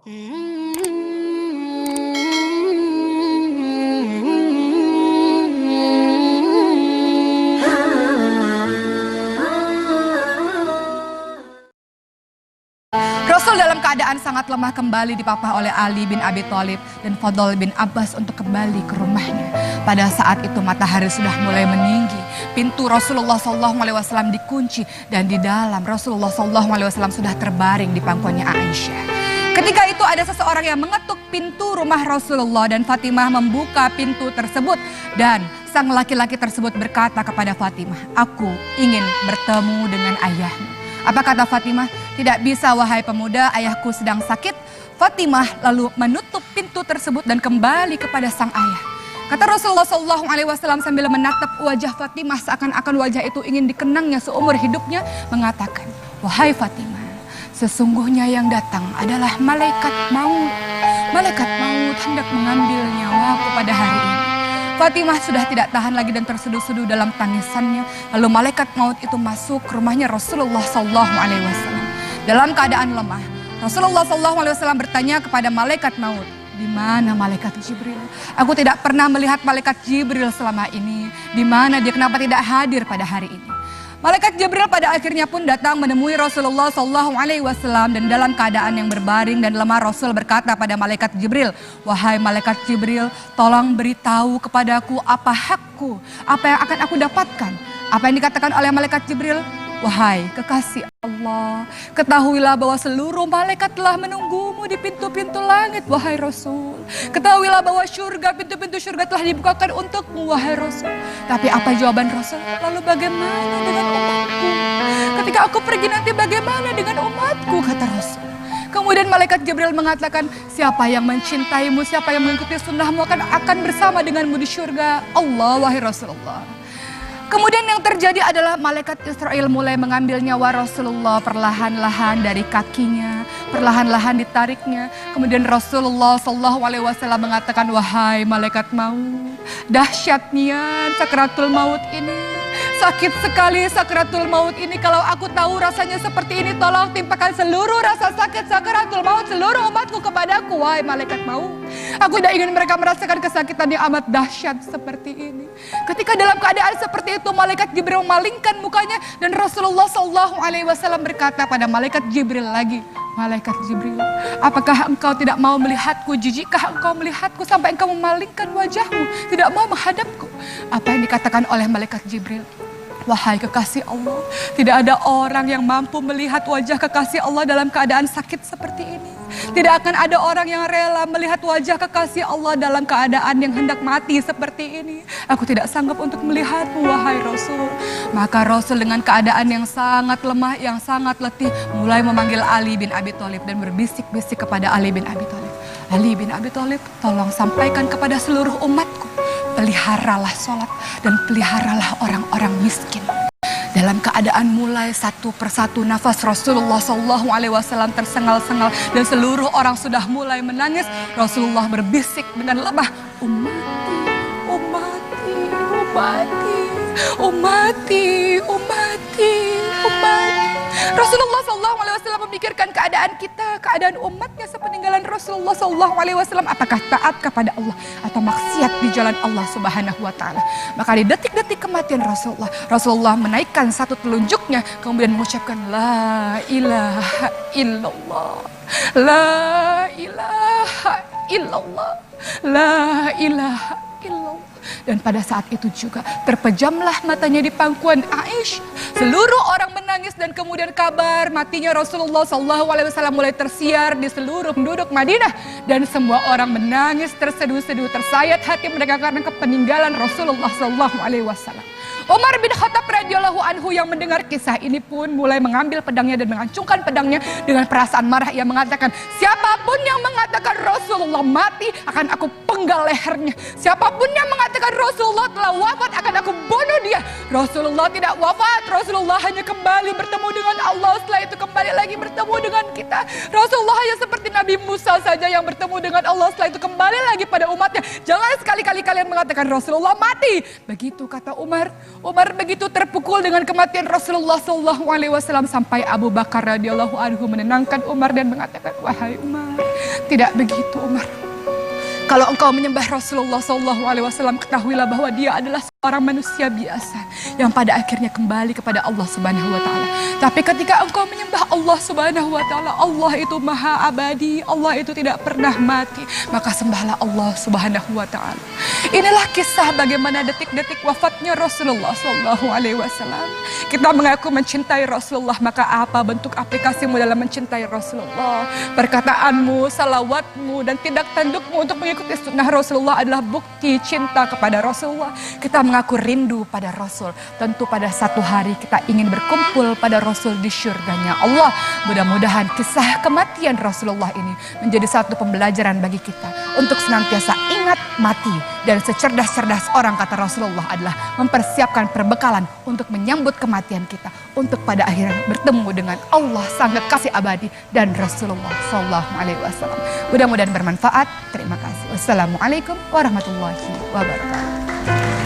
Rasul dalam keadaan sangat lemah kembali dipapah oleh Ali bin Abi Thalib dan Fadl bin Abbas untuk kembali ke rumahnya. Pada saat itu matahari sudah mulai meninggi. Pintu Rasulullah SAW dikunci dan di dalam Rasulullah SAW sudah terbaring di pangkuannya Aisyah. Ketika itu ada seseorang yang mengetuk pintu rumah Rasulullah dan Fatimah membuka pintu tersebut. Dan sang laki-laki tersebut berkata kepada Fatimah, "Aku ingin bertemu dengan ayahmu." Apa kata Fatimah? "Tidak bisa wahai pemuda, ayahku sedang sakit." Fatimah lalu menutup pintu tersebut dan kembali kepada sang ayah. Kata Rasulullah SAW sambil menatap wajah Fatimah seakan-akan wajah itu ingin dikenangnya seumur hidupnya, mengatakan, "Wahai Fatimah, sesungguhnya yang datang adalah malaikat maut. Malaikat maut hendak mengambil nyawaku pada hari ini." Fatimah sudah tidak tahan lagi dan terseduh-seduh dalam tangisannya. Lalu malaikat maut itu masuk ke rumahnya Rasulullah SAW. Dalam keadaan lemah, Rasulullah SAW bertanya kepada malaikat maut, "Di mana malaikat Jibril? Aku tidak pernah melihat malaikat Jibril selama ini. Di mana dia? Kenapa tidak hadir pada hari ini?" Malaikat Jibril pada akhirnya pun datang menemui Rasulullah SAW dan dalam keadaan yang berbaring dan lemah Rasul berkata pada malaikat Jibril, "Wahai malaikat Jibril, tolong beritahu kepadaku apa hakku, apa yang akan aku dapatkan." Apa yang dikatakan oleh malaikat Jibril? "Wahai kekasih Allah, ketahuilah bahwa seluruh malaikat telah menunggumu di pintu-pintu langit, wahai Rasul. Ketahuilah bahwa surga, pintu-pintu surga telah dibukakan untukmu, wahai Rasul." Tapi apa jawaban Rasul? "Lalu bagaimana dengan umatku? Ketika aku pergi nanti bagaimana dengan umatku?" kata Rasul. Kemudian malaikat Jibril mengatakan, "Siapa yang mencintaimu, siapa yang mengikuti sunnahmu akan bersama denganmu di surga Allah, wahai Rasulullah." Kemudian yang terjadi adalah malaikat Israel mulai mengambil nyawa Rasulullah perlahan-lahan dari kakinya, perlahan-lahan ditariknya. Kemudian Rasulullah SAW mengatakan, "Wahai malaikat maut, dahsyatnya sakaratul maut ini. Sakit sekali sakaratul maut ini. Kalau aku tahu rasanya seperti ini, tolong timpakan seluruh rasa sakit sakaratul maut seluruh umatku kepadaku, wahai malaikat maut. Aku tidak ingin mereka merasakan kesakitan yang amat dahsyat seperti ini." Ketika dalam keadaan seperti itu, malaikat Jibril memalingkan mukanya dan Rasulullah SAW berkata pada malaikat Jibril lagi, "Malaikat Jibril, apakah engkau tidak mau melihatku? Jijikkah engkau melihatku sampai engkau memalingkan wajahmu, tidak mau menghadapku?" Apa yang dikatakan oleh malaikat Jibril? "Wahai kekasih Allah, tidak ada orang yang mampu melihat wajah kekasih Allah dalam keadaan sakit seperti ini. Tidak akan ada orang yang rela melihat wajah kekasih Allah dalam keadaan yang hendak mati seperti ini. Aku tidak sanggup untuk melihatmu, wahai Rasul." Maka Rasul dengan keadaan yang sangat lemah, yang sangat letih, mulai memanggil Ali bin Abi Thalib dan berbisik-bisik kepada Ali bin Abi Thalib, "Ali bin Abi Thalib, tolong sampaikan kepada seluruh umatku, peliharalah sholat dan peliharalah orang-orang miskin." Dalam keadaan mulai satu persatu nafas Rasulullah SAW tersengal-sengal dan seluruh orang sudah mulai menangis, Rasulullah berbisik dengan lemah, "Ummati, ummati, ummati, ummati, ummati, ummati." Rasulullah SAW memikirkan keadaan kita, keadaan umatnya sepeninggalan Rasulullah SAW. Apakah taat kepada Allah atau maksiat di jalan Allah Subhanahu wa Ta'ala? Maka di detik-detik kematian Rasulullah menaikkan satu telunjuknya, kemudian mengucapkan, "La ilaha illallah, la ilaha illallah, la ilaha illallah." Dan pada saat itu juga terpejamlah matanya di pangkuan Aisyah. Seluruh orang menangis dan kemudian kabar matinya Rasulullah SAW mulai tersiar di seluruh penduduk Madinah. Dan semua orang menangis terseduh-seduh, tersayat hati mereka karena kepeninggalan Rasulullah SAW. Umar bin Khattab radhiyallahu anhu yang mendengar kisah ini pun mulai mengambil pedangnya dan mengacungkan pedangnya dengan perasaan marah. Ia mengatakan, "Siapapun yang mengatakan Rasulullah mati, akan aku penggal lehernya. Siapapun yang mengatakan Rasulullah telah wafat akan aku bunuh dia. Rasulullah tidak wafat, Rasulullah hanya kembali bertemu dengan Allah, setelah itu kembali lagi bertemu dengan kita. Rasulullah hanya seperti Nabi Musa saja yang bertemu dengan Allah, setelah itu kembali lagi pada umatnya. Jangan sekali-kali kalian mengatakan Rasulullah mati. Begitu kata Umar. Umar begitu terpukul dengan kematian Rasulullah SAW sampai Abu Bakar radhiyallahu anhu menenangkan Umar dan mengatakan, wahai Umar, tidak begitu Umar. Kalau engkau menyembah Rasulullah SAW, ketahuilah bahwa dia adalah seorang manusia biasa yang pada akhirnya kembali kepada Allah Subhanahu wa Ta'ala. Tapi ketika engkau menyembah Allah Subhanahu wa Ta'ala, Allah itu maha abadi, Allah itu tidak pernah mati, maka sembahlah Allah Subhanahu wa Ta'ala. Inilah kisah bagaimana detik-detik wafatnya Rasulullah SAW. Kita mengaku mencintai Rasulullah, maka apa bentuk aplikasimu dalam mencintai Rasulullah? Perkataanmu, salawatmu, dan tindak tandukmu untuk mengikuti sunnah Rasulullah adalah bukti cinta kepada Rasulullah. Kita mengaku rindu pada Rasul. Tentu pada satu hari kita ingin berkumpul pada Rasul di syurganya Allah. Mudah-mudahan kisah kematian Rasulullah ini menjadi satu pembelajaran bagi kita untuk senantiasa ingat mati. Dan secerdas-cerdas orang, kata Rasulullah, adalah mempersiapkan perbekalan untuk menyambut kematian kita, untuk pada akhirnya bertemu dengan Allah sang kekasih abadi dan Rasulullah SAW. Mudah-mudahan bermanfaat. Terima kasih. Wassalamualaikum warahmatullahi wabarakatuh.